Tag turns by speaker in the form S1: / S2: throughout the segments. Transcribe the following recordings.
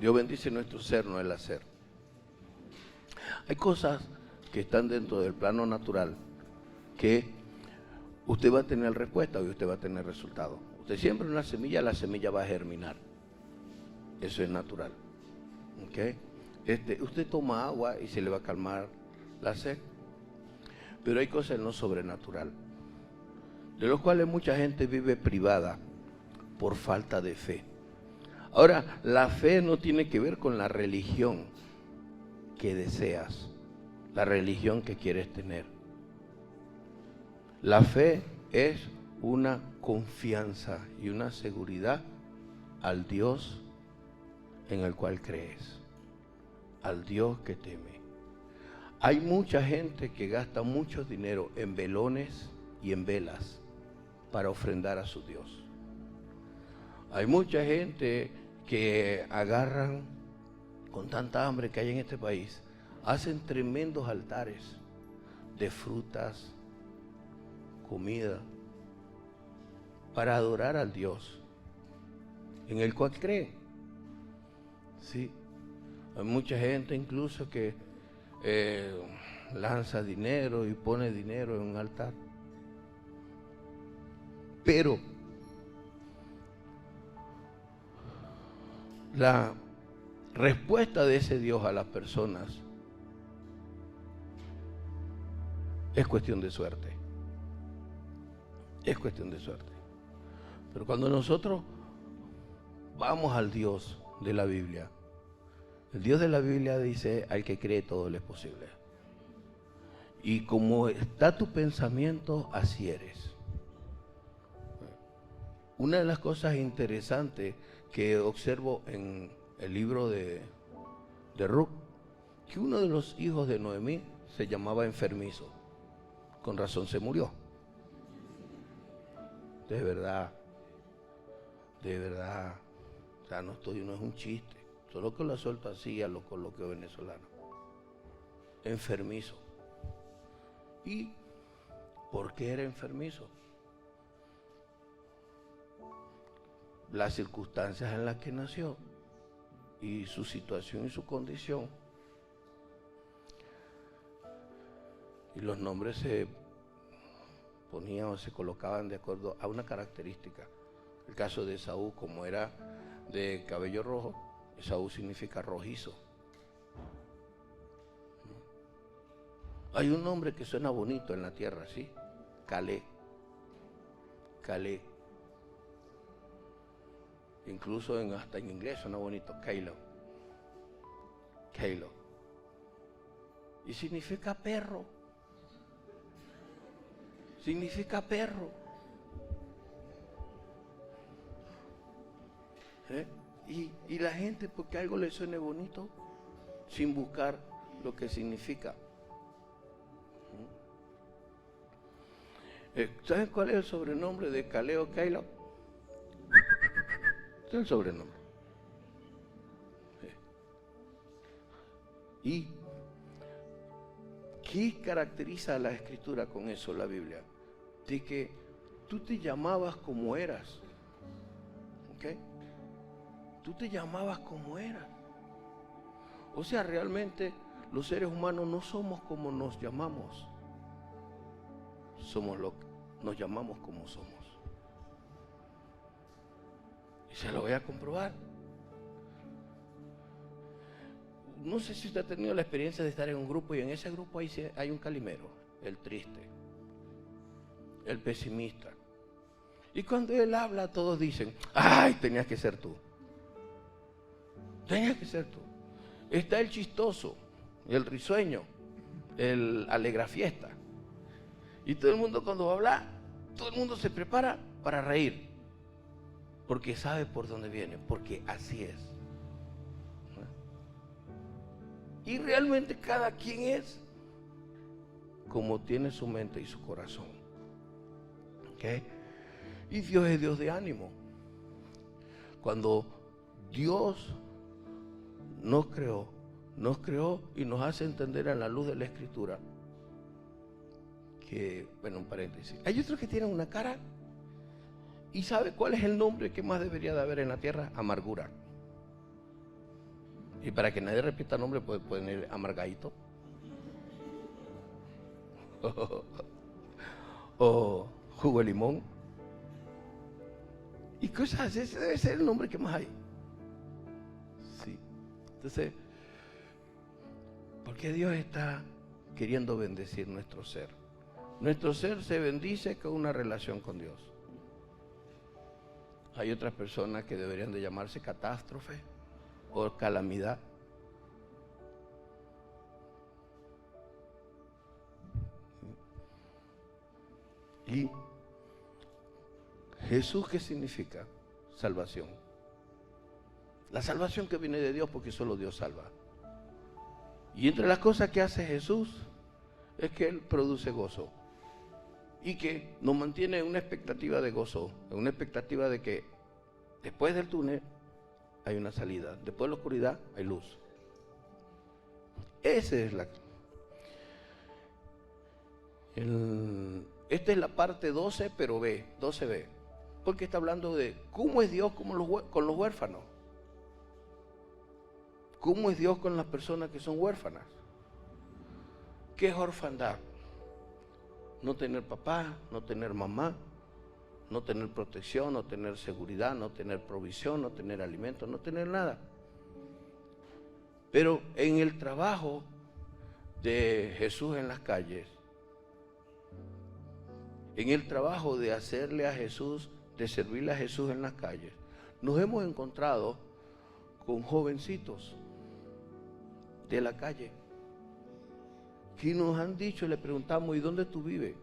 S1: Dios bendice nuestro ser, no el hacer. Hay cosas que están dentro del plano natural que usted va a tener respuesta y usted va a tener resultado. Usted siembra una semilla, la semilla va a germinar. Eso es natural. ¿Okay? Usted toma agua y se le va a calmar la sed. Pero hay cosas en lo sobrenatural, de los cuales mucha gente vive privada por falta de fe. Ahora, la fe no tiene que ver con la religión que deseas, la religión que quieres tener. La fe es una confianza y una seguridad al Dios en el cual crees, al Dios que teme. Hay mucha gente que gasta mucho dinero en velones y en velas para ofrendar a su Dios. Hay mucha gente que agarran, con tanta hambre que hay en este país, hacen tremendos altares de frutas, comida, para adorar al Dios en el cual creen. Sí, hay mucha gente incluso que lanza dinero y pone dinero en un altar. Pero la respuesta de ese Dios a las personas es cuestión de suerte. Es cuestión de suerte. Pero cuando nosotros vamos al Dios de la Biblia, el Dios de la Biblia dice: al que cree todo le es posible. Y como está tu pensamiento, así eres. Una de las cosas interesantes que observo en el libro de Ruth, que uno de los hijos de Noemí se llamaba enfermizo. Con razón se murió. De verdad. O sea, no es un chiste. Solo que lo suelto así a lo coloquio venezolano. Enfermizo. ¿Y por qué era enfermizo? Las circunstancias en las que nació y su situación y su condición. Y los nombres se ponían o se colocaban de acuerdo a una característica. El caso de Esaú, como era de cabello rojo, Esaú significa rojizo. Hay un nombre que suena bonito en la tierra, ¿sí? Caleb. Incluso hasta en inglés suena bonito, Caleb. Y significa perro. Significa perro. Y la gente, porque algo le suene bonito, sin buscar lo que significa. ¿Saben cuál es el sobrenombre de Caleb o Caleb? Es el sobrenombre. ¿Y qué caracteriza a la Escritura con eso, la Biblia? De que tú te llamabas como eras. ¿Ok? Tú te llamabas como eras. O sea, realmente los seres humanos no somos como nos llamamos. Somos lo que nos llamamos como somos. Y se lo voy a comprobar. No sé si usted ha tenido la experiencia de estar en un grupo y en ese grupo hay un calimero, el triste, el pesimista. Y cuando él habla, todos dicen: ¡ay, tenías que ser tú! Tenías que ser tú. Está el chistoso, el risueño, el alegrafiesta. Y todo el mundo, cuando va a hablar, todo el mundo se prepara para reír. Porque sabe por dónde viene, porque así es. Y realmente cada quien es como tiene su mente y su corazón. ¿Okay? Y Dios es Dios de ánimo. Cuando Dios nos creó y nos hace entender a la luz de la Escritura que, bueno, un paréntesis, hay otros que tienen una cara. ¿Y sabe cuál es el nombre que más debería de haber en la tierra? Amargura. Y para que nadie repita nombre, puede poner Amargadito. O jugo de limón. Y cosas, ese debe ser el nombre que más hay. Sí. Entonces, ¿por qué Dios está queriendo bendecir nuestro ser? Nuestro ser se bendice con una relación con Dios. Hay otras personas que deberían de llamarse catástrofe o calamidad. Y Jesús, ¿qué significa? Salvación. La salvación que viene de Dios, porque solo Dios salva. Y entre las cosas que hace Jesús es que Él produce gozo. Y que nos mantiene en una expectativa de gozo, en una expectativa de que después del túnel hay una salida, después de la oscuridad hay luz. Esa es esta es la parte 12, pero B, 12b. Porque está hablando de cómo es Dios con los huérfanos. ¿Cómo es Dios con las personas que son huérfanas? ¿Qué es orfandad? No tener papá, no tener mamá, no tener protección, no tener seguridad, no tener provisión, no tener alimento, no tener nada. Pero en el trabajo de Jesús en las calles, en el trabajo de hacerle a Jesús, de servirle a Jesús en las calles, nos hemos encontrado con jovencitos de la calle que nos han dicho, le preguntamos, ¿y dónde tú vives?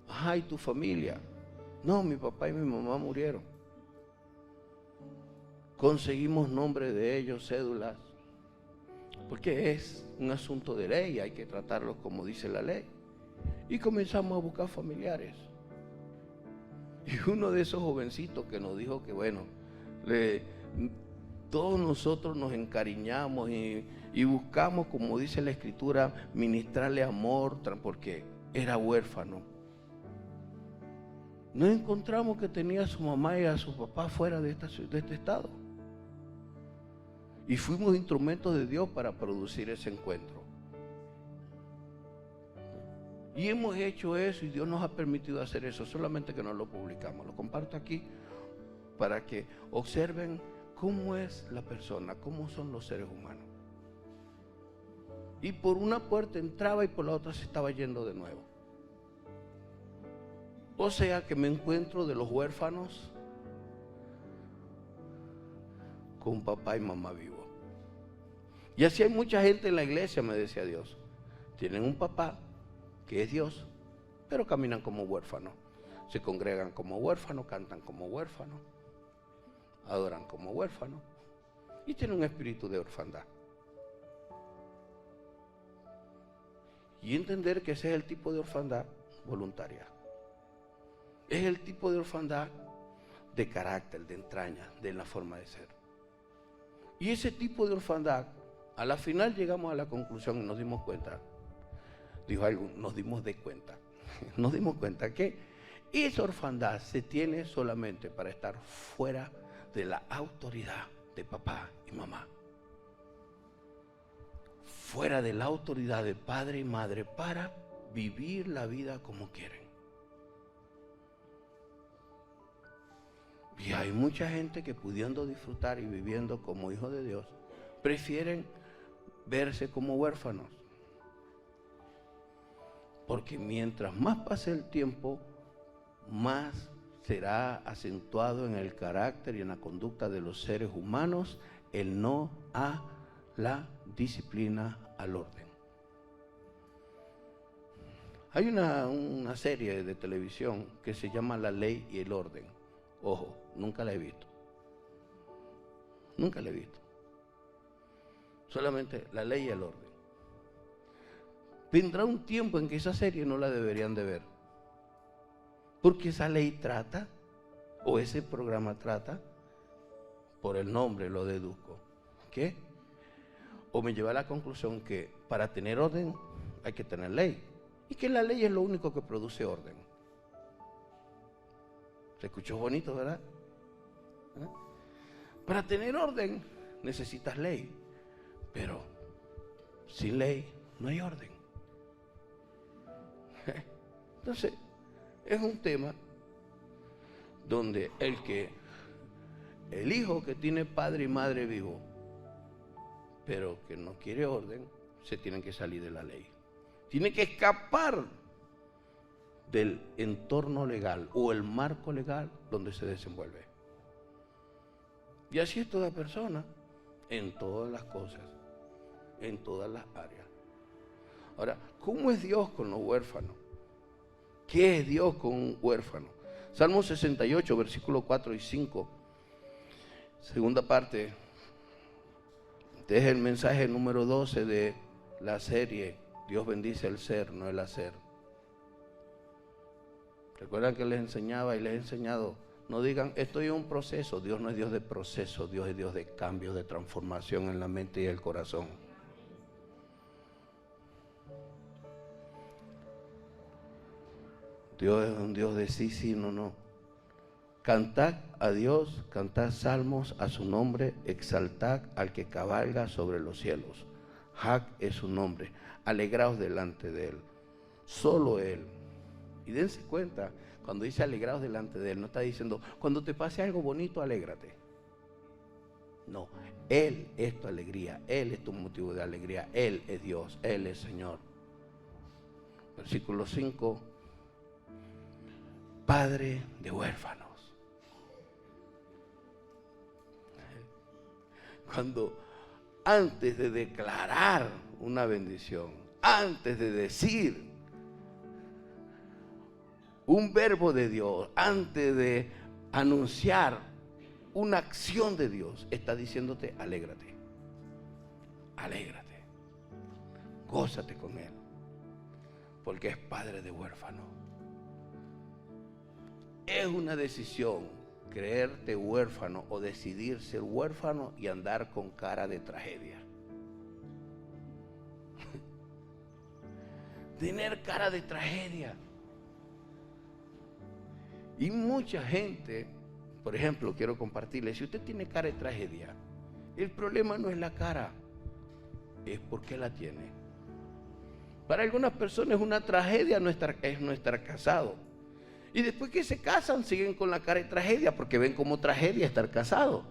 S1: Ajá, ¿y tu familia? No, mi papá y mi mamá murieron. Conseguimos nombres de ellos, cédulas, porque es un asunto de ley, hay que tratarlo como dice la ley. Y comenzamos a buscar familiares. Y uno de esos jovencitos que nos dijo que bueno, todos nosotros nos encariñamos y buscamos, como dice la Escritura, ministrarle amor, porque era huérfano. No encontramos que tenía a su mamá y a su papá fuera de este estado. Y fuimos instrumentos de Dios para producir ese encuentro. Y hemos hecho eso y Dios nos ha permitido hacer eso, solamente que no lo publicamos. Lo comparto aquí para que observen cómo es la persona, cómo son los seres humanos. Y por una puerta entraba y por la otra se estaba yendo de nuevo. O sea que me encuentro de los huérfanos con papá y mamá vivos. Y así hay mucha gente en la iglesia, me decía Dios. Tienen un papá que es Dios, pero caminan como huérfanos. Se congregan como huérfanos, cantan como huérfanos, adoran como huérfanos y tienen un espíritu de orfandad. Y entender que ese es el tipo de orfandad voluntaria. Es el tipo de orfandad de carácter, de entraña, de la forma de ser. Y ese tipo de orfandad, a la final llegamos a la conclusión y nos dimos cuenta, dijo algo, nos dimos cuenta que esa orfandad se tiene solamente para estar fuera de la autoridad de papá y mamá. Fuera de la autoridad de padre y madre para vivir la vida como quieren. Y hay mucha gente que pudiendo disfrutar y viviendo como hijos de Dios, prefieren verse como huérfanos. Porque mientras más pase el tiempo, más será acentuado en el carácter y en la conducta de los seres humanos el no a la disciplina, al orden. Hay una serie de televisión que se llama La Ley y el Orden. Ojo, nunca la he visto. Nunca la he visto. Solamente La Ley y el Orden. Vendrá un tiempo en que esa serie no la deberían de ver. Porque esa ley trata, o ese programa trata, por el nombre lo deduzco, ¿qué? O me lleva a la conclusión que para tener orden hay que tener ley. Y que la ley es lo único que produce orden. Se escuchó bonito, ¿verdad? ¿Eh? Para tener orden necesitas ley. Pero sin ley no hay orden. Entonces, es un tema donde el hijo que tiene padre y madre vivo, pero que no quiere orden, se tiene que salir de la ley. Tiene que escapar del entorno legal o el marco legal donde se desenvuelve. Y así es toda persona, en todas las cosas, en todas las áreas. Ahora, ¿cómo es Dios con los huérfanos? ¿Qué es Dios con un huérfano? Salmo 68, versículos 4 y 5, segunda parte. Este es el mensaje número 12 de la serie Dios bendice el ser, no el hacer. ¿Recuerdan que les enseñaba y les he enseñado? No digan, estoy en un proceso. Dios no es Dios de proceso, Dios es Dios de cambio, de transformación en la mente y el corazón. Dios es un Dios de sí, sí, no, no. Cantad a Dios, cantad salmos a su nombre, exaltad al que cabalga sobre los cielos. Jac es su nombre, alegraos delante de él, solo él. Y dense cuenta, cuando dice alegraos delante de él, no está diciendo, cuando te pase algo bonito, alégrate. No, él es tu alegría, él es tu motivo de alegría, él es Dios, él es Señor. Versículo 5, Padre de huérfanos. Cuando antes de declarar una bendición, antes de decir un verbo de Dios, antes de anunciar una acción de Dios, está diciéndote, alégrate, alégrate, gózate con Él, porque es padre de huérfano. Es una decisión creerte huérfano o decidir ser huérfano y andar con cara de tragedia. Tener cara de tragedia. Y mucha gente, por ejemplo, quiero compartirles, si usted tiene cara de tragedia, el problema no es la cara, es por qué la tiene. Para algunas personas una tragedia es no estar casado. Y después que se casan, siguen con la cara de tragedia, porque ven como tragedia estar casado.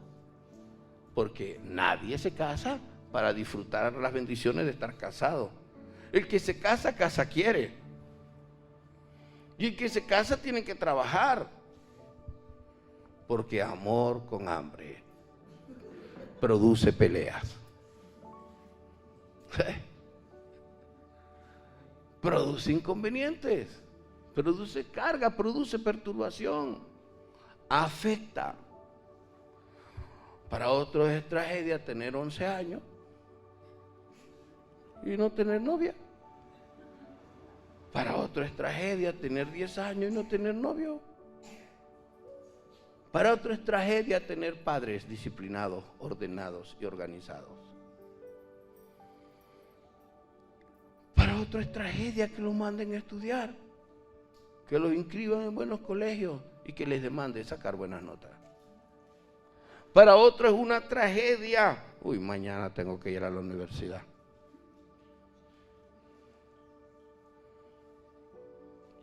S1: Porque nadie se casa para disfrutar las bendiciones de estar casado. El que se casa, casa quiere. Y el que se casa tiene que trabajar. Porque amor con hambre produce peleas. Produce inconvenientes. Produce carga, produce perturbación, afecta. Para otros es tragedia tener 11 años y no tener novia. Para otros es tragedia tener 10 años y no tener novio. Para otros es tragedia tener padres disciplinados, ordenados y organizados. Para otros es tragedia que los manden a estudiar, que los inscriban en buenos colegios y que les demanden sacar buenas notas. Para otros es una tragedia. Uy, mañana tengo que ir a la universidad.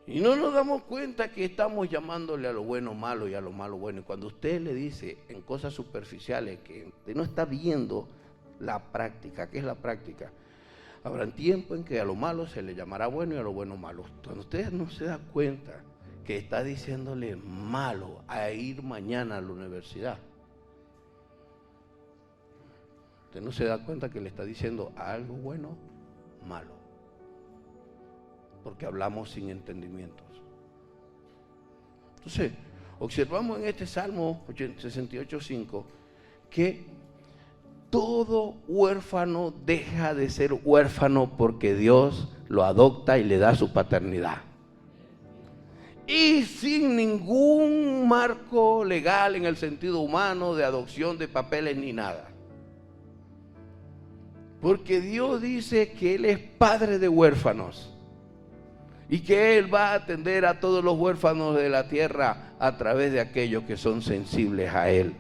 S1: Y no nos damos cuenta que estamos llamándole a lo bueno malo y a lo malo bueno. Y cuando usted le dice en cosas superficiales que usted no está viendo la práctica, ¿qué es la práctica? Habrá tiempo en que a lo malo se le llamará bueno y a lo bueno malo. Cuando usted no se da cuenta que está diciéndole malo a ir mañana a la universidad, usted no se da cuenta que le está diciendo a algo bueno, malo. Porque hablamos sin entendimientos. Entonces, observamos en este Salmo 68:5 que todo huérfano deja de ser huérfano porque Dios lo adopta y le da su paternidad. Y sin ningún marco legal en el sentido humano de adopción de papeles ni nada. Porque Dios dice que Él es padre de huérfanos y que Él va a atender a todos los huérfanos de la tierra a través de aquellos que son sensibles a Él.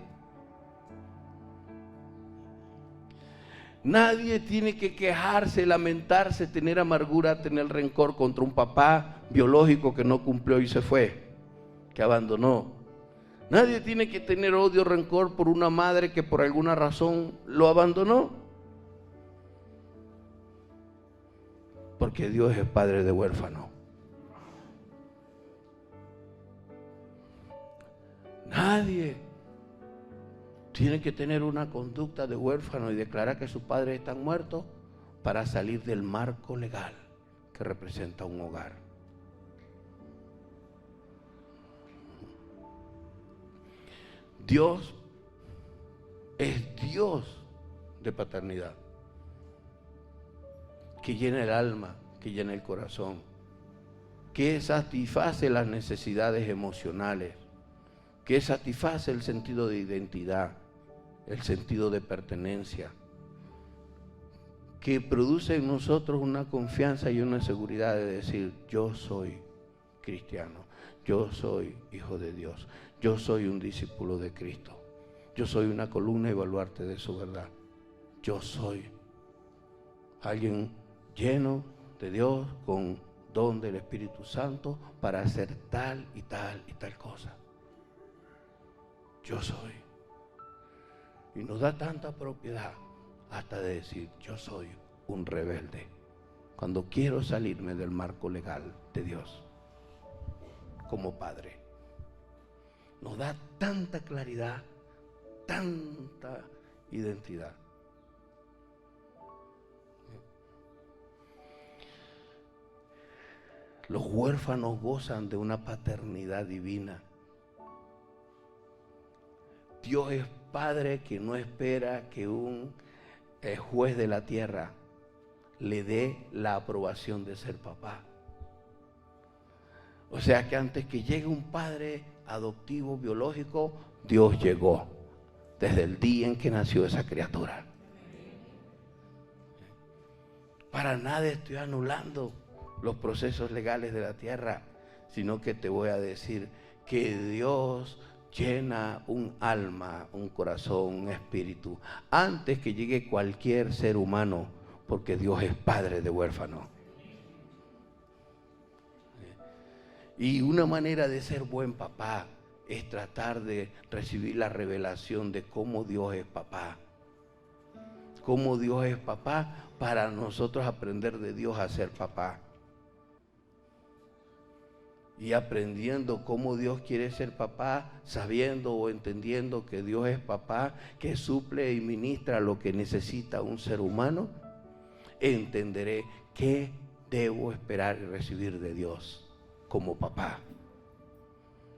S1: Nadie tiene que quejarse, lamentarse, tener amargura, tener rencor contra un papá biológico que no cumplió y se fue, que abandonó. Nadie tiene que tener odio, rencor por una madre que por alguna razón lo abandonó. Porque Dios es padre de huérfano. Nadie tiene que tener una conducta de huérfano y declarar que sus padres están muertos para salir del marco legal que representa un hogar. Dios es Dios de paternidad, que llena el alma, que llena el corazón, que satisface las necesidades emocionales, que satisface el sentido de identidad, el sentido de pertenencia, que produce en nosotros una confianza y una seguridad de decir: yo soy cristiano, yo soy hijo de Dios, yo soy un discípulo de Cristo, yo soy una columna y baluarte de su verdad, yo soy alguien lleno de Dios con don del Espíritu Santo para hacer tal y tal y tal cosa. Yo soy. Y nos da tanta propiedad hasta de decir: yo soy un rebelde cuando quiero salirme del marco legal de Dios como padre. Nos da tanta claridad, tanta identidad. Los huérfanos gozan de una paternidad divina. Dios es Padre que no espera que un juez de la tierra le dé la aprobación de ser papá. O sea que antes que llegue un padre adoptivo, biológico, Dios llegó desde el día en que nació esa criatura. Para nada estoy anulando los procesos legales de la tierra, sino que te voy a decir que Dios llena un alma, un corazón, un espíritu, antes que llegue cualquier ser humano, porque Dios es padre de huérfanos. Y una manera de ser buen papá es tratar de recibir la revelación de cómo Dios es papá. Cómo Dios es papá para nosotros aprender de Dios a ser papá. Y aprendiendo cómo Dios quiere ser papá, sabiendo o entendiendo que Dios es papá, que suple y ministra lo que necesita un ser humano, entenderé qué debo esperar y recibir de Dios como papá.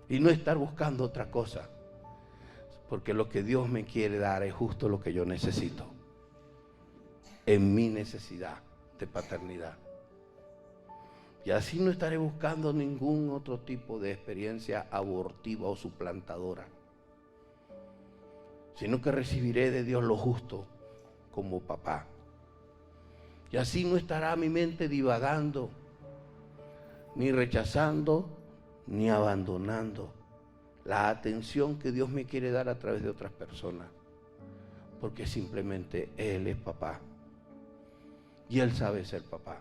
S1: Y no estar buscando otra cosa, porque lo que Dios me quiere dar es justo lo que yo necesito, en mi necesidad de paternidad. Y así no estaré buscando ningún otro tipo de experiencia abortiva o suplantadora, sino que recibiré de Dios lo justo como papá. Y así no estará mi mente divagando, ni rechazando, ni abandonando la atención que Dios me quiere dar a través de otras personas, porque simplemente Él es papá y Él sabe ser papá.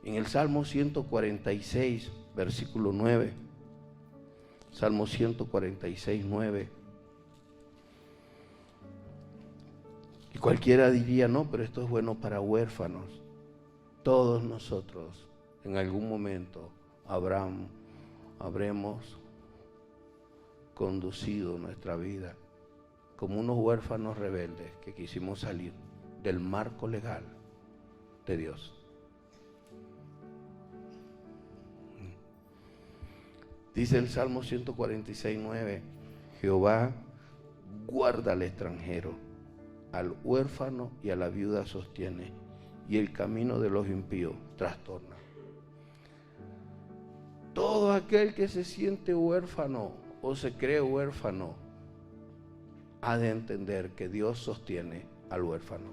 S1: En el Salmo 146, versículo 9, Salmo 146, 9. Y cualquiera diría: no, pero esto es bueno para huérfanos. Todos nosotros en algún momento habremos conducido nuestra vida como unos huérfanos rebeldes que quisimos salir del marco legal de Dios. Dice el Salmo 146, 9, Jehová guarda al extranjero, al huérfano y a la viuda sostiene, y el camino de los impíos trastorna. Todo aquel que se siente huérfano o se cree huérfano ha de entender que Dios sostiene al huérfano.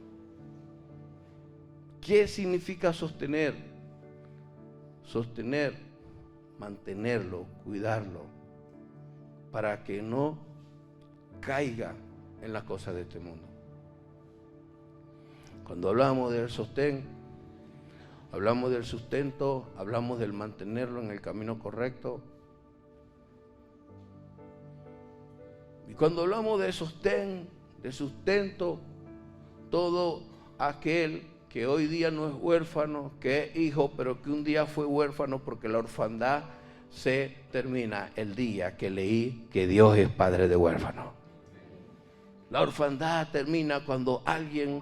S1: ¿Qué significa sostener? Sostener, mantenerlo, cuidarlo, para que no caiga en las cosas de este mundo. Cuando hablamos del sostén, hablamos del sustento, hablamos del mantenerlo en el camino correcto. Y cuando hablamos de sostén, de sustento, todo aquel que hoy día no es huérfano, que es hijo, pero que un día fue huérfano, porque la orfandad se termina el día que leí que Dios es padre de huérfanos. La orfandad termina cuando alguien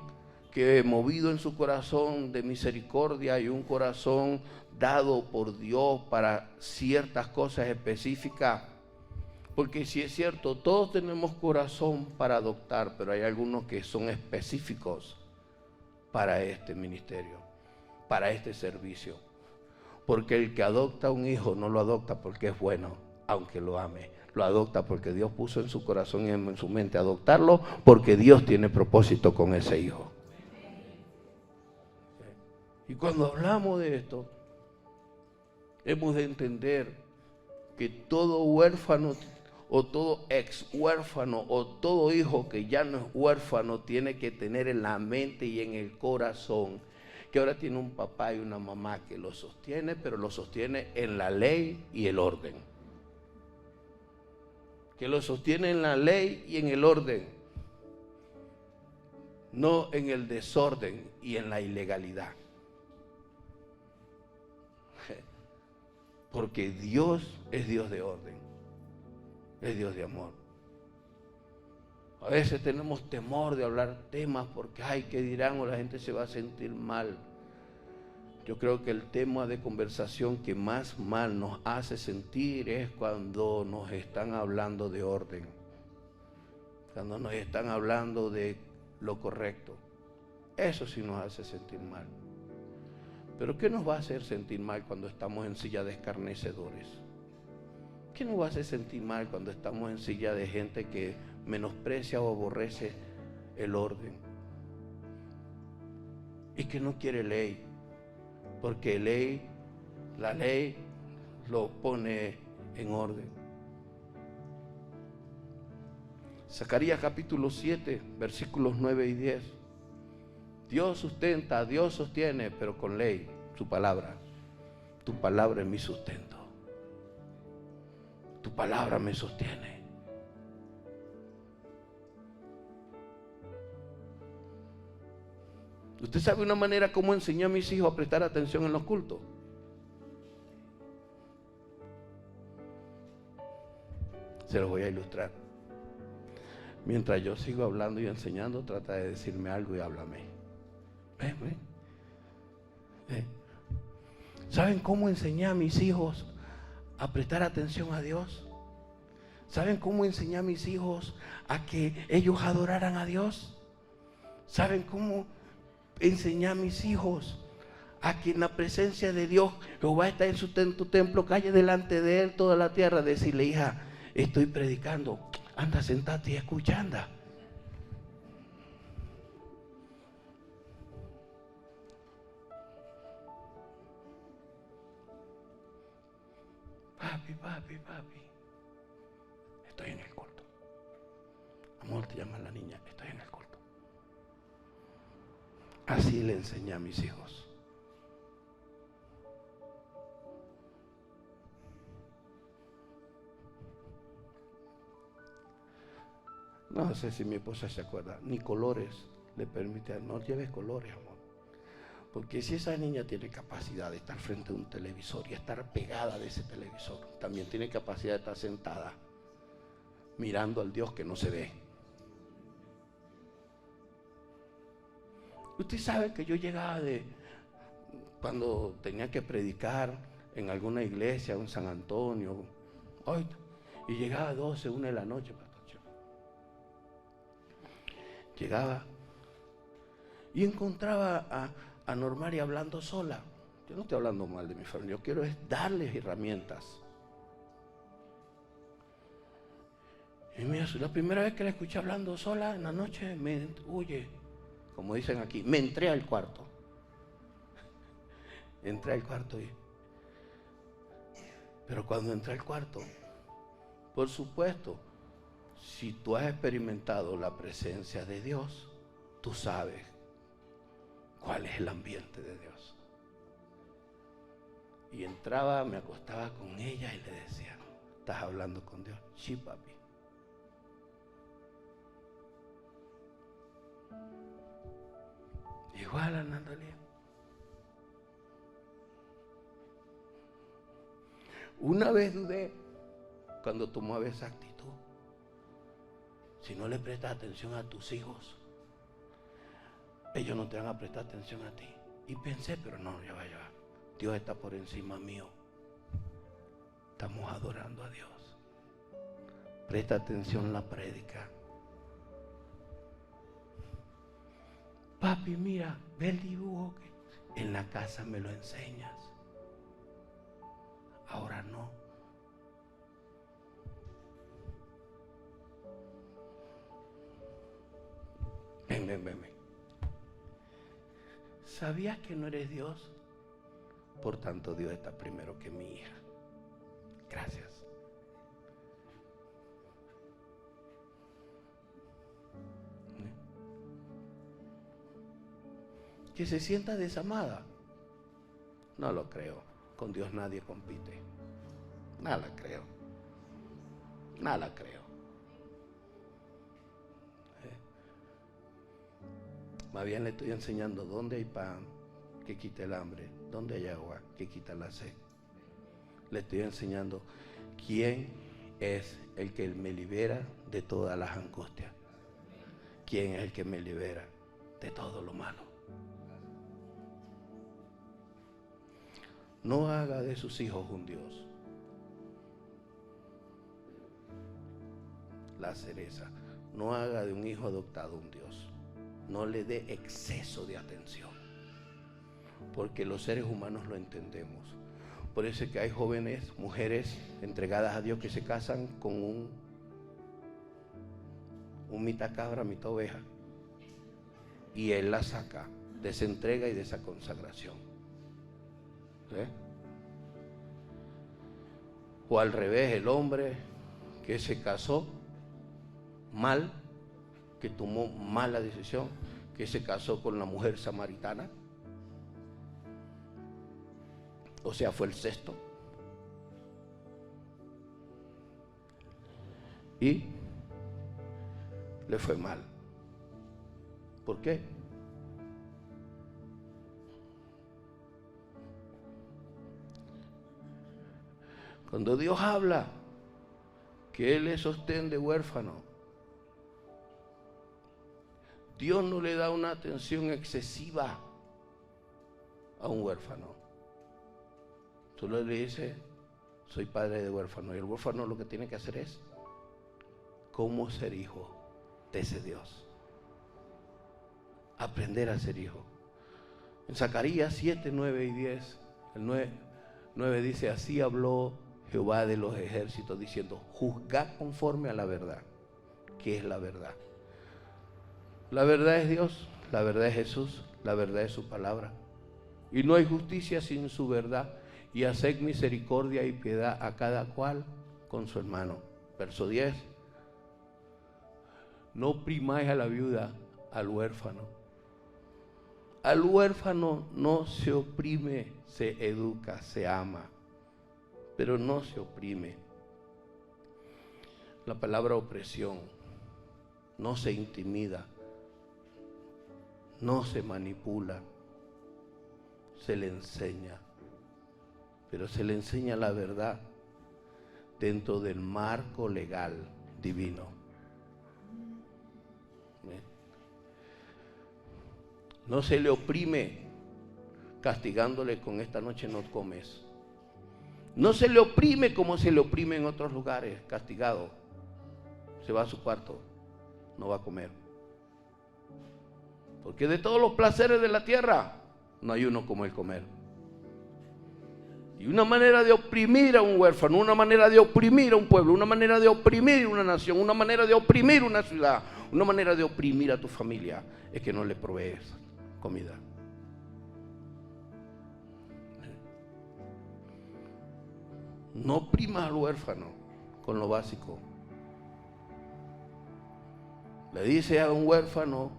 S1: que movido en su corazón de misericordia y un corazón dado por Dios para ciertas cosas específicas, porque si es cierto, todos tenemos corazón para adoptar, pero hay algunos que son específicos para este ministerio, para este servicio. Porque el que adopta a un hijo no lo adopta porque es bueno, aunque lo ame. Lo adopta porque Dios puso en su corazón y en su mente adoptarlo, porque Dios tiene propósito con ese hijo. Y cuando hablamos de esto, hemos de entender que todo huérfano o todo ex huérfano o todo hijo que ya no es huérfano tiene que tener en la mente y en el corazón que ahora tiene un papá y una mamá que lo sostiene, pero lo sostiene en la ley y el orden. Que lo sostiene en la ley y en el orden, no en el desorden y en la ilegalidad. Porque Dios es Dios de orden, es Dios de amor. A veces tenemos temor de hablar temas porque, ay, ¿qué dirán? O la gente se va a sentir mal. Yo creo que el tema de conversación que más mal nos hace sentir es cuando nos están hablando de orden, cuando nos están hablando de lo correcto. Eso sí nos hace sentir mal. Pero ¿qué nos va a hacer sentir mal cuando estamos en silla de escarnecedores? ¿Qué nos va a hacer sentir mal cuando estamos en silla de gente que menosprecia o aborrece el orden? Y que no quiere ley, porque la ley lo pone en orden. Zacarías capítulo 7, versículos 9 y 10. Dios sustenta, Dios sostiene, pero con ley, su palabra. Tu palabra es mi sustento. Tu palabra me sostiene. ¿Usted sabe una manera como enseñé a mis hijos a prestar atención en los cultos? Se los voy a ilustrar. Mientras yo sigo hablando y enseñando, trata de decirme algo y háblame. ¿Ven? ¿Saben cómo enseñé a mis hijos a prestar atención a Dios? ¿Saben cómo enseñé a mis hijos a que ellos adoraran a Dios? ¿Saben cómo enseñé a mis hijos a que en la presencia de Dios Jehová está en tu templo, calle delante de él toda la tierra? Decirle, hija, estoy predicando, anda, sentate y escucha, anda. Papi, estoy en el culto. Amor, te llama la niña, estoy en el culto. Así le enseñé a mis hijos. No sé si mi esposa se acuerda, ni colores le permite, no lleves colores, amor. Porque si esa niña tiene capacidad de estar frente a un televisor y estar pegada de ese televisor, también tiene capacidad de estar sentada mirando al Dios que no se ve. Usted sabe que yo llegaba cuando tenía que predicar en alguna iglesia, en San Antonio, y llegaba a 12, 1 de la noche, pastor. Llegaba y encontraba a Normari hablando sola. Yo no estoy hablando mal de mi familia, yo quiero es darles herramientas. Y mira, la primera vez que la escuché hablando sola en la noche, como dicen aquí, me entré al cuarto. Entré al cuarto pero cuando entré al cuarto, por supuesto, si tú has experimentado la presencia de Dios, tú sabes cuál es el ambiente de Dios. Y entraba, me acostaba con ella y le decía, ¿estás hablando con Dios? Sí, papi. Igual, Anandalía. Una vez dudé cuando tomaba esa actitud. Si no le prestas atención a tus hijos, ellos no te van a prestar atención a ti. Y pensé, pero no, ya va. Dios está por encima mío. Estamos adorando a Dios. Presta atención a la prédica. Papi, mira, ve el dibujo que en la casa me lo enseñas. Ahora no. Ven. ¿Sabías que no eres Dios? Por tanto, Dios está primero que mi hija. Gracias. Que se sienta desamada. No lo creo. Con Dios nadie compite. Nada creo. Más bien le estoy enseñando dónde hay pan que quita el hambre, dónde hay agua que quita la sed. Le estoy enseñando quién es el que me libera de todas las angustias. Quién es el que me libera de todo lo malo. No haga de sus hijos un Dios. La cereza. No haga de un hijo adoptado un Dios. No le dé exceso de atención. Porque los seres humanos lo entendemos. Por eso es que hay jóvenes, mujeres entregadas a Dios que se casan con un mitad cabra, mitad oveja. Y Él la saca de esa entrega y de esa consagración. O al revés, el hombre que se casó mal, que tomó mala decisión, que se casó con la mujer samaritana, o sea, fue el sexto, y le fue mal. ¿Por qué? Cuando Dios habla que Él es sostén de huérfano, Dios no le da una atención excesiva a un huérfano. Solo le dice, soy padre de huérfano. Y el huérfano lo que tiene que hacer es cómo ser hijo de ese Dios. Aprender a ser hijo. En Zacarías 7, 9 y 10, el 9 dice, así habló Jehová de los ejércitos diciendo, juzgad conforme a la verdad. ¿Qué es la verdad? La verdad es Dios, la verdad es Jesús, la verdad es su palabra. Y no hay justicia sin su verdad. Y haced misericordia y piedad a cada cual con su hermano. Verso 10. No oprimáis a la viuda, al huérfano. Al huérfano no se oprime, se educa, se ama, pero no se oprime. La palabra opresión no se intimida, no se manipula, se le enseña, pero se le enseña la verdad dentro del marco legal divino. No se le oprime castigándole con esta noche no comes. No se le oprime como se le oprime en otros lugares, castigado. Se va a su cuarto, no va a comer. Porque de todos los placeres de la tierra, no hay uno como el comer. Y una manera de oprimir a un huérfano, una manera de oprimir a un pueblo, una manera de oprimir una nación, una manera de oprimir una ciudad, una manera de oprimir a tu familia, es que no le provees comida. No oprimas al huérfano con lo básico. Le dice a un huérfano,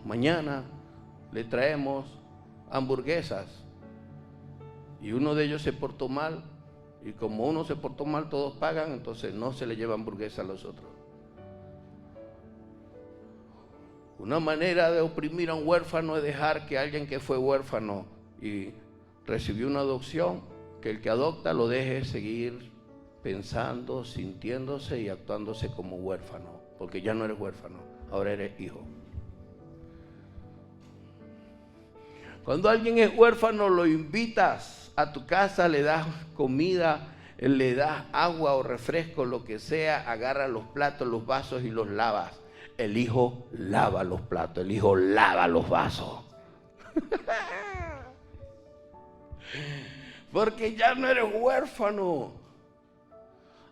S1: mañana le traemos hamburguesas y uno de ellos se portó mal, y como uno se portó mal todos pagan, entonces no se le lleva hamburguesa a los otros. Una manera de oprimir a un huérfano es dejar que alguien que fue huérfano y recibió una adopción, que el que adopta lo deje seguir pensando, sintiéndose y actuándose como huérfano, porque ya no eres huérfano, ahora eres hijo. Cuando alguien es huérfano, lo invitas a tu casa, le das comida, le das agua o refresco, lo que sea, agarra los platos, los vasos y los lavas. El hijo lava los platos, el hijo lava los vasos. Porque ya no eres huérfano.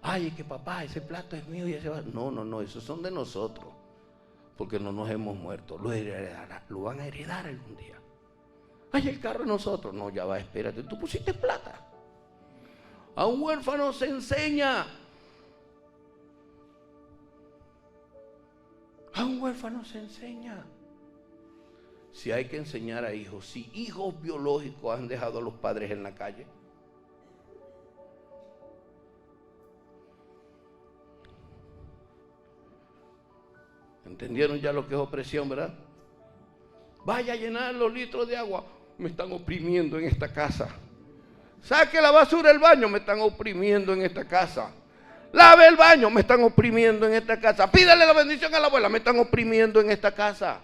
S1: Ay, es que papá, ese plato es mío y ese vaso. No, esos son de nosotros. Porque no nos hemos muerto. Lo van a heredar algún día. Ay, el carro es nosotros. No, ya va, espérate, tú pusiste plata. A un huérfano se enseña. A un huérfano se enseña. Si hay que enseñar a hijos, si hijos biológicos han dejado a los padres en la calle. ¿Entendieron ya lo que es opresión, verdad? Vaya a llenar los litros de agua. Me están oprimiendo en esta casa. Saque la basura del baño. Me están oprimiendo en esta casa. Lave el baño. Me están oprimiendo en esta casa. Pídale la bendición a la abuela. Me están oprimiendo en esta casa.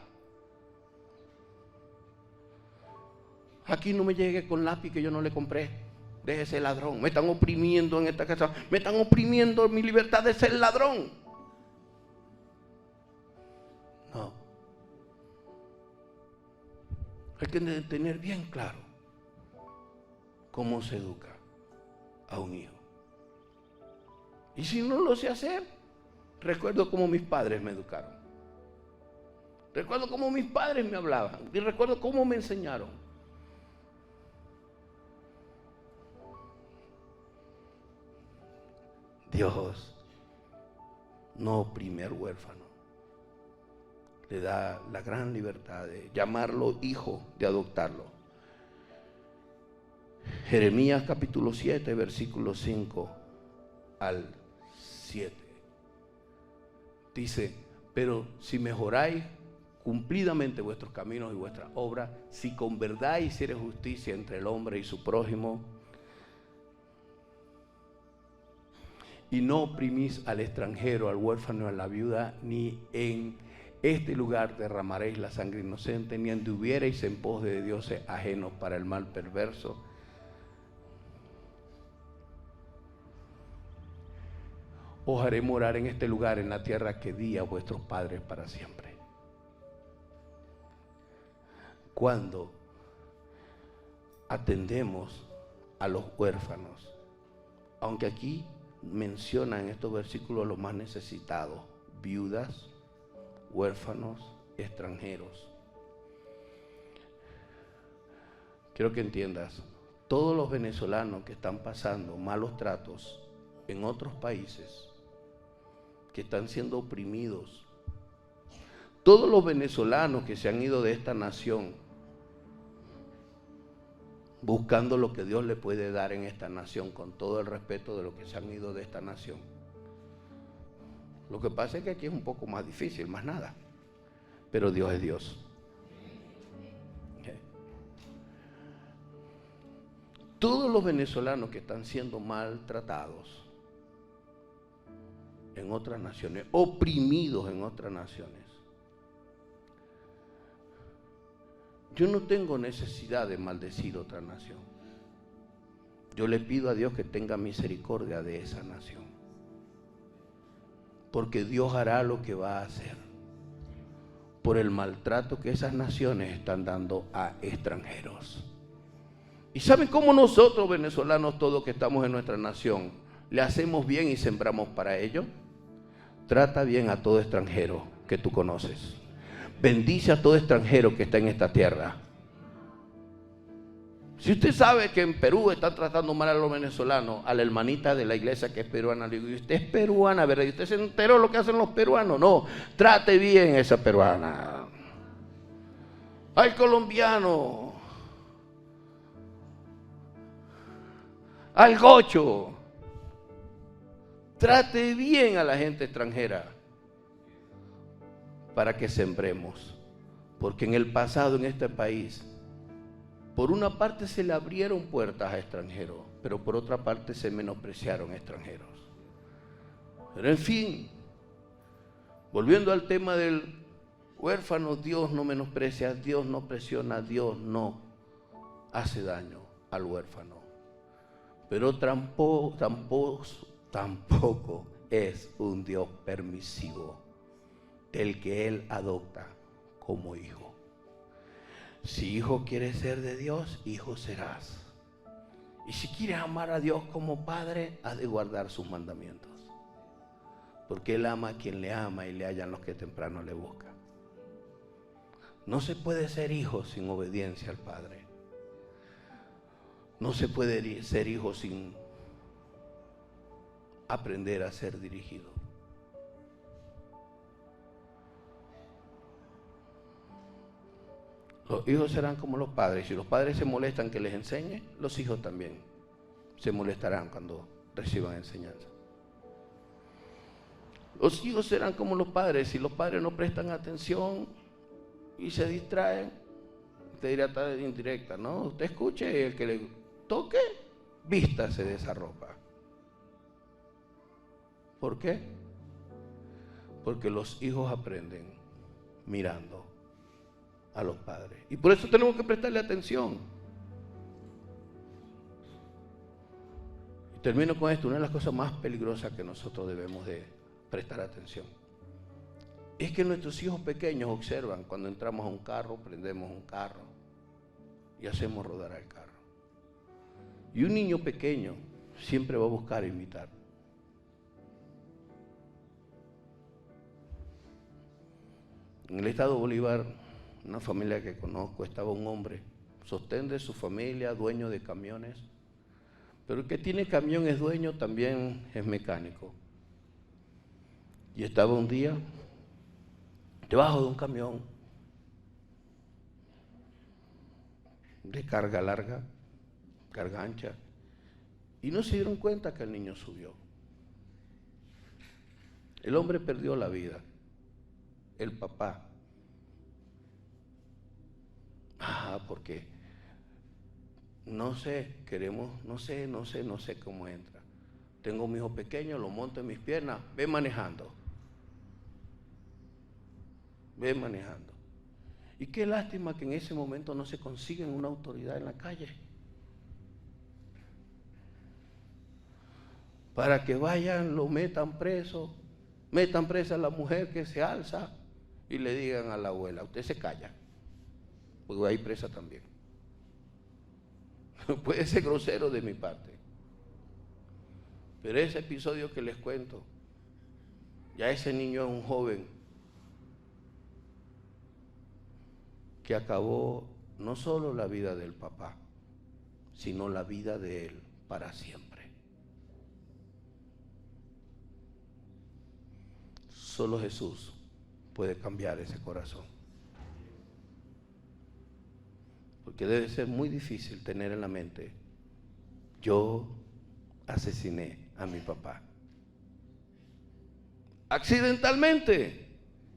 S1: Aquí no me llegue con lápiz que yo no le compré. Déjese ladrón. Me están oprimiendo en esta casa. Me están oprimiendo mi libertad de ser ladrón. No. Hay que tener bien claro cómo se educa a un hijo. Y si no lo sé hacer, recuerdo cómo mis padres me educaron. Recuerdo cómo mis padres me hablaban. Y recuerdo cómo me enseñaron. Dios no oprime al huérfano. Le da la gran libertad de llamarlo hijo, de adoptarlo. Jeremías capítulo 7, versículos 5 al 7. Dice, pero si mejoráis cumplidamente vuestros caminos y vuestras obras, si con verdad hiciereis justicia entre el hombre y su prójimo, y no oprimís al extranjero, al huérfano, a la viuda, ni en este lugar derramaréis la sangre inocente, ni anduviereis en pos de dioses ajenos para el mal perverso. Os haré morar en este lugar, en la tierra que di a vuestros padres para siempre. Cuando atendemos a los huérfanos, aunque aquí menciona en estos versículos los más necesitados, viudas, huérfanos, extranjeros. Quiero que entiendas, todos los venezolanos que están pasando malos tratos en otros países, que están siendo oprimidos, todos los venezolanos que se han ido de esta nación buscando lo que Dios le puede dar en esta nación, con todo el respeto de los que se han ido de esta nación. Lo que pasa es que aquí es un poco más difícil, más nada. Pero Dios es Dios. Todos los venezolanos que están siendo maltratados en otras naciones, oprimidos en otras naciones, yo no tengo necesidad de maldecir otra nación. Yo le pido a Dios que tenga misericordia de esa nación. Porque Dios hará lo que va a hacer por el maltrato que esas naciones están dando a extranjeros. ¿Y saben cómo nosotros venezolanos, todos que estamos en nuestra nación, le hacemos bien y sembramos para ello? Trata bien a todo extranjero que tú conoces. Bendice a todo extranjero que está en esta tierra. Si usted sabe que en Perú están tratando mal a los venezolanos, a la hermanita de la iglesia que es peruana, le digo, ¿y usted es peruana, verdad? ¿Y usted se enteró lo que hacen los peruanos? No, trate bien a esa peruana. Al colombiano, al gocho. Trate bien a la gente extranjera para que sembremos. Porque en el pasado en este país, por una parte se le abrieron puertas a extranjeros, pero por otra parte se menospreciaron extranjeros. Pero en fin, volviendo al tema del huérfano, Dios no menosprecia, Dios no presiona, Dios no hace daño al huérfano. Pero tampoco es un Dios permisivo del que Él adopta como hijo. Si hijo quieres ser de Dios, hijo serás. Y si quieres amar a Dios como padre, has de guardar sus mandamientos. Porque Él ama a quien le ama y le hallan los que temprano le buscan. No se puede ser hijo sin obediencia al Padre. No se puede ser hijo sin aprender a ser dirigido. Los hijos serán como los padres. Si los padres se molestan que les enseñe, los hijos también se molestarán cuando reciban enseñanza. Los hijos serán como los padres. Si los padres no prestan atención y se distraen, te dirá tal indirecta, ¿no? Usted escuche y el que le toque, vístase de esa ropa. ¿Por qué? Porque los hijos aprenden mirando a los padres. Y por eso tenemos que prestarle atención. Y termino con esto. Una de las cosas más peligrosas que nosotros debemos de prestar atención es que nuestros hijos pequeños observan cuando entramos a un carro, prendemos un carro y hacemos rodar al carro. Y un niño pequeño siempre va a buscar imitar. En el estado Bolívar, una familia que conozco, estaba un hombre, sostén de su familia, dueño de camiones, pero el que tiene camión es dueño, también es mecánico. Y estaba un día debajo de un camión de carga larga, carga ancha, y no se dieron cuenta que el niño subió. El hombre perdió la vida, el papá. Porque no sé cómo entra. Tengo un hijo pequeño, lo monto en mis piernas, ve manejando. Y qué lástima que en ese momento no se consiguen una autoridad en la calle para que vayan, lo metan preso, metan presa a la mujer que se alza y le digan a la abuela, usted se calla, porque hay presa también. Puede ser grosero de mi parte, pero ese episodio que les cuento, ya ese niño es un joven que acabó no solo la vida del papá, sino la vida de él para siempre. Solo Jesús puede cambiar ese corazón. Porque debe ser muy difícil tener en la mente, yo asesiné a mi papá. Accidentalmente.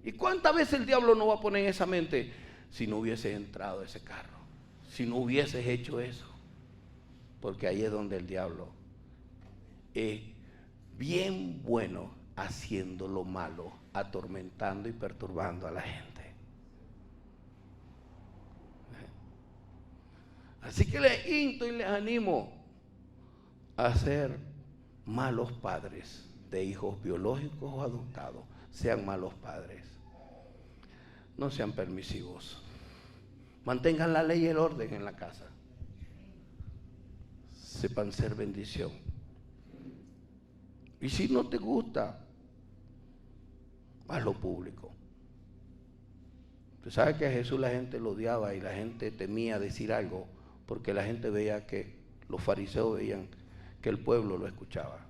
S1: ¿Y cuántas veces el diablo no va a poner en esa mente? Si no hubieses entrado a ese carro, si no hubieses hecho eso. Porque ahí es donde el diablo es bien bueno haciendo lo malo, atormentando y perturbando a la gente. Así que les insto y les animo a ser malos padres de hijos biológicos o adoptados. Sean malos padres. No sean permisivos. Mantengan la ley y el orden en la casa. Sepan ser bendición. Y si no te gusta, hazlo público. Tú sabes que a Jesús la gente lo odiaba y la gente temía decir algo porque la gente veía que los fariseos veían que el pueblo lo escuchaba.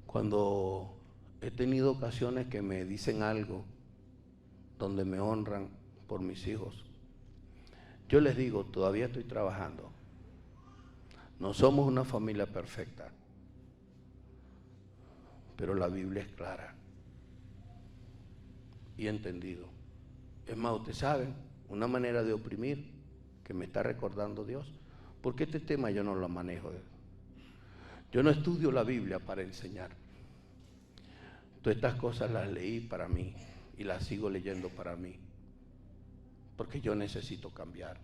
S1: Cuando he tenido ocasiones que me dicen algo donde me honran, por mis hijos. Yo les digo, todavía estoy trabajando. No somos una familia perfecta, pero la Biblia es clara y entendido. Es más, ustedes saben, una manera de oprimir que me está recordando Dios, porque este tema yo no lo manejo. Yo no estudio la Biblia para enseñar. Todas estas cosas las leí para mí y las sigo leyendo para mí, porque yo necesito cambiar.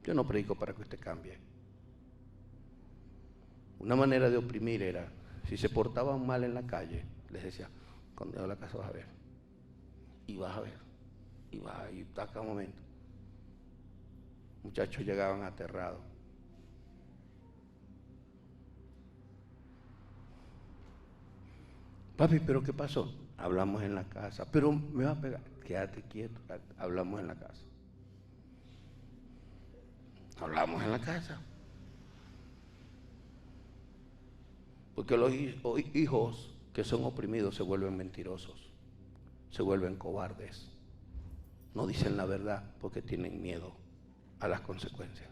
S1: Yo no predico para que usted cambie. Una manera de oprimir era, si se portaban mal en la calle, les decía, cuando llego a la casa vas a ver, y vas a ver, y vas a ir a cada momento. Muchachos llegaban aterrados. Papi, ¿pero qué pasó? Hablamos en la casa. Pero me va a pegar. Quédate quieto, hablamos en la casa. Hablamos en la casa. Porque los hijos que son oprimidos se vuelven mentirosos, se vuelven cobardes. No dicen la verdad porque tienen miedo a las consecuencias.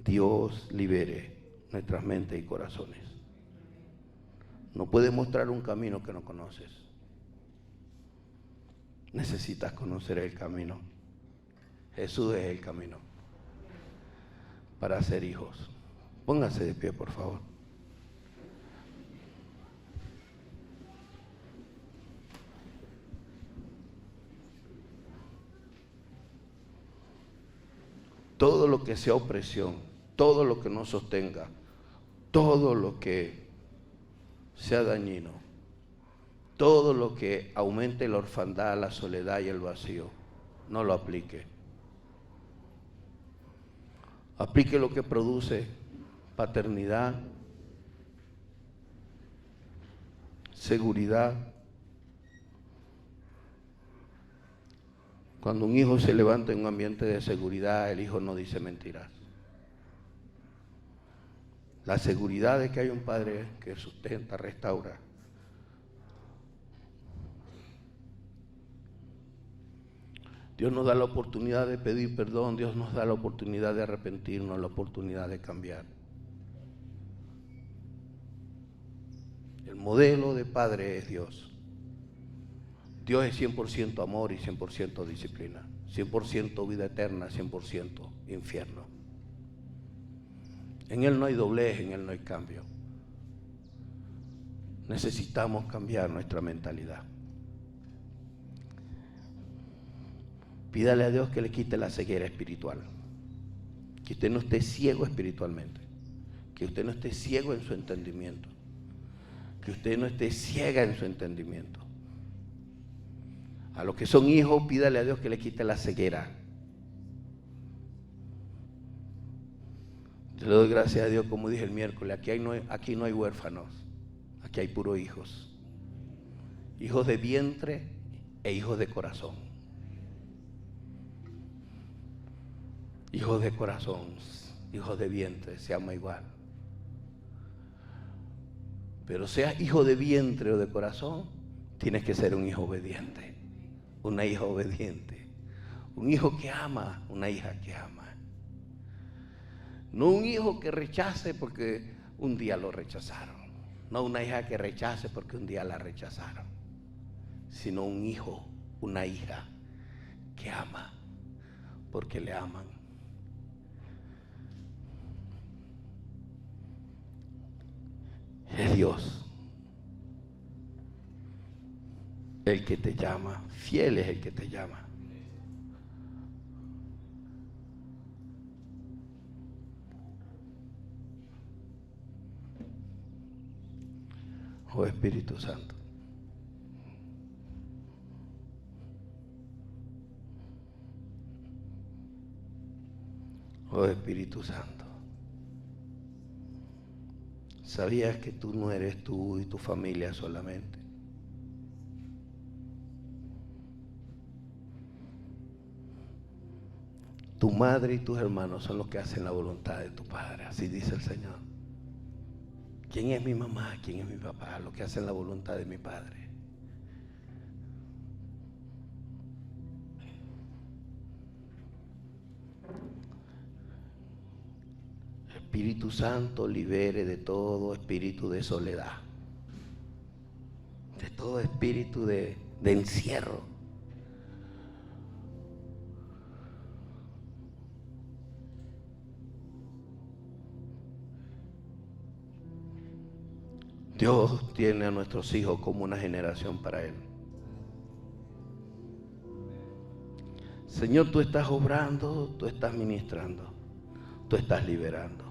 S1: Dios libere nuestras mentes y corazones. No puedes mostrar un camino que no conoces. Necesitas conocer el camino. Jesús es el camino para ser hijos. Póngase de pie, por favor. Todo lo que sea opresión, todo lo que nos sostenga, todo lo que sea dañino, todo lo que aumente la orfandad, la soledad y el vacío, no lo aplique. Aplique lo que produce paternidad, seguridad. Cuando un hijo se levanta en un ambiente de seguridad, el hijo no dice mentiras. La seguridad de que hay un padre que sustenta, restaura. Dios nos da la oportunidad de pedir perdón, Dios nos da la oportunidad de arrepentirnos, la oportunidad de cambiar. El modelo de padre es Dios. Dios es 100% amor y 100% disciplina, 100% vida eterna, 100% infierno. En Él no hay doblez, en Él no hay cambio. Necesitamos cambiar nuestra mentalidad. Pídale a Dios que le quite la ceguera espiritual, que usted no esté ciego espiritualmente, que usted no esté ciego en su entendimiento, que usted no esté ciega en su entendimiento. A los que son hijos, pídale a Dios que le quite la ceguera. Yo le doy gracias a Dios, como dije el miércoles, aquí no hay huérfanos, aquí hay puros hijos. Hijos de vientre e hijos de corazón. Hijos de corazón, hijos de vientre, se ama igual. Pero seas hijo de vientre o de corazón, tienes que ser un hijo obediente, una hija obediente, un hijo que ama, una hija que ama. No un hijo que rechace porque un día lo rechazaron, no una hija que rechace porque un día la rechazaron, sino un hijo, una hija que ama porque le aman. Es Dios el que te llama, fiel es el que te llama. Oh Espíritu Santo. Oh Espíritu Santo. ¿Sabías que tú no eres tú y tu familia solamente? Tu madre y tus hermanos son los que hacen la voluntad de tu Padre, así dice el Señor. ¿Quién es mi mamá? ¿Quién es mi papá? Los que hacen la voluntad de mi Padre. Espíritu Santo, libere de todo espíritu de soledad, de todo espíritu de encierro. Dios tiene a nuestros hijos como una generación para Él. Señor, tú estás obrando, tú estás ministrando, tú estás liberando.